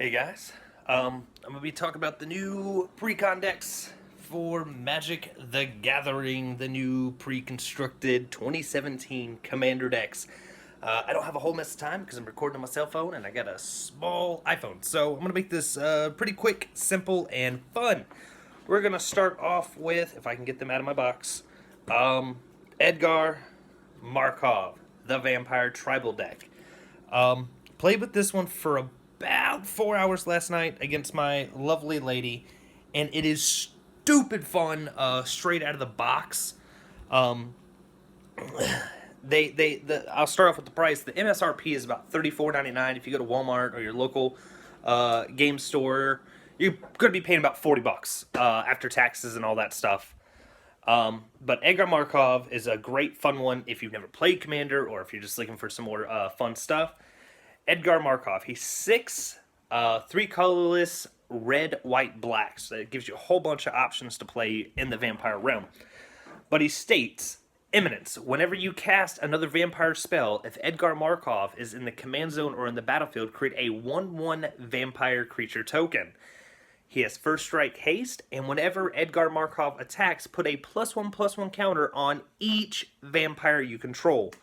Hey guys, I'm gonna be talking about the new pre-con decks for Magic the Gathering, the new pre-constructed 2017 Commander decks. I don't have a whole mess of time because I'm recording on my cell phone and I got a small iPhone, so I'm gonna make this pretty quick, simple, and fun. We're gonna start off with, if I can get them out of my box, Edgar Markov, the Vampire Tribal deck. Played with this one for about 4 hours last night against my lovely lady, and it is stupid fun. Straight out of the box. Um, I'll start off with the price. The MSRP is about $34.99. If you go to Walmart or your local game store, you're going to be paying about $40 after taxes and all that stuff. But Edgar Markov is a great fun one if you've never played Commander or if you're just looking for some more fun stuff. Edgar Markov. He's six, three colorless, red, white, black. So it gives you a whole bunch of options to play in the vampire realm. But he states, Eminence. Whenever you cast another vampire spell, if Edgar Markov is in the command zone or in the battlefield, create a 1/1 vampire creature token. He has first strike haste, and whenever Edgar Markov attacks, put a +1/+1 counter on each vampire you control.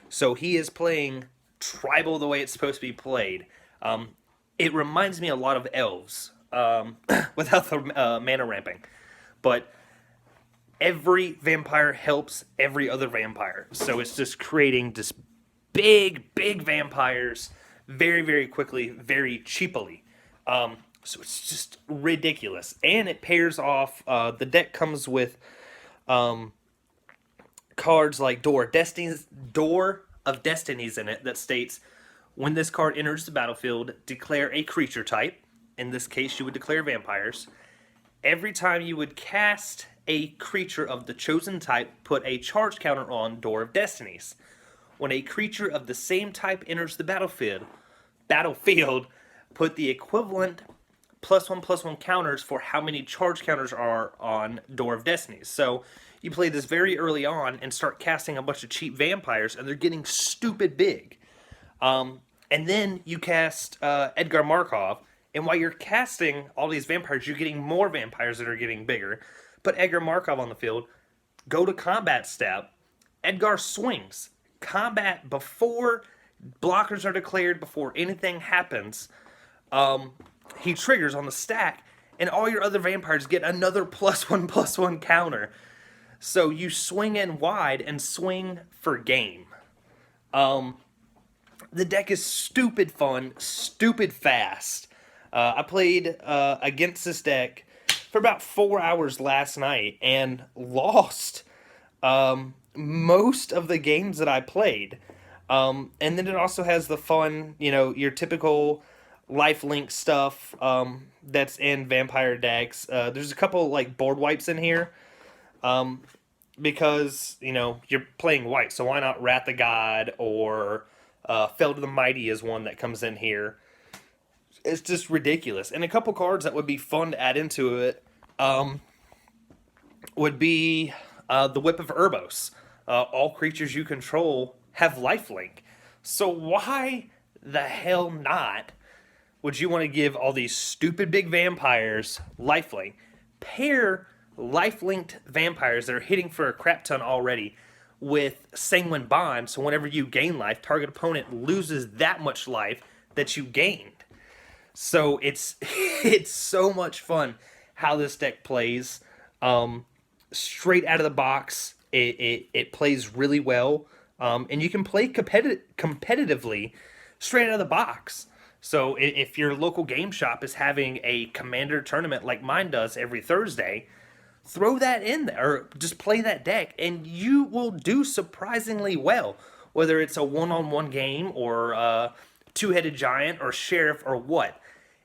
So he is playing tribal the way it's supposed to be played. It reminds me a lot of elves without the mana ramping. But every vampire helps every other vampire. So it's just creating just big vampires very, very quickly, very cheaply. So it's just ridiculous. And it pairs off, the deck comes with cards like Door of Destinies in it that states, when this card enters the battlefield, declare a creature type. In this case, you would declare vampires. Every time you would cast a creature of the chosen type, put a charge counter on Door of Destinies. When a creature of the same type enters the battlefield, put the equivalent +1/+1 counters for how many charge counters are on Door of Destinies. So you play this very early on and start casting a bunch of cheap vampires, and they're getting stupid big. And then you cast Edgar Markov, and while you're casting all these vampires, you're getting more vampires that are getting bigger. Put Edgar Markov on the field, go to combat step, Edgar swings. Combat before blockers are declared, before anything happens, he triggers on the stack, and all your other vampires get another +1/+1 counter. So you swing in wide and swing for game. The deck is stupid fun, stupid fast. I played against this deck for about 4 hours last night and lost most of the games that I played. And then it also has the fun, your typical lifelink stuff that's in vampire decks. There's a couple like board wipes in here. Because, you're playing white, so why not Wrath the God or Fell to the Mighty is one that comes in here. It's just ridiculous. And a couple cards that would be fun to add into it would be the Whip of Urbos. All creatures you control have lifelink. So why the hell not would you want to give all these stupid big vampires lifelink? Pair life-linked vampires that are hitting for a crap ton already with Sanguine Bond, so whenever you gain life, target opponent loses that much life that you gained. So it's it's so much fun how this deck plays. Straight out of the box, it plays really well, and you can play competitively straight out of the box. So if your local game shop is having a Commander tournament like mine does every Thursday, throw that in there, or just play that deck, and you will do surprisingly well. Whether it's a one-on-one game, or two-headed giant, or sheriff, or what.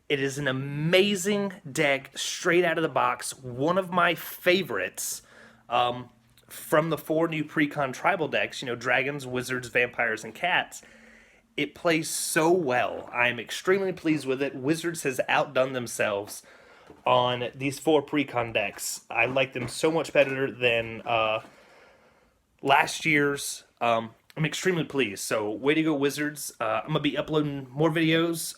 It is an amazing deck, straight out of the box. One of my favorites from the 4 new pre-con tribal decks, dragons, wizards, vampires, and cats. It plays so well. I'm extremely pleased with it. Wizards has outdone themselves on these 4 pre-con decks. I like them so much better than last year's. I'm extremely pleased. So way to go, Wizards. I'm going to be uploading more videos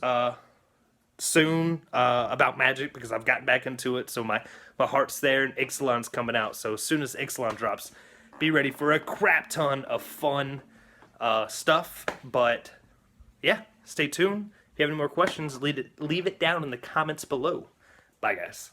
soon about Magic because I've gotten back into it. So my heart's there, and Ixalan's coming out. So as soon as Ixalan drops, be ready for a crap ton of fun stuff. But yeah, stay tuned. If you have any more questions, leave it down in the comments below. Bye, guys.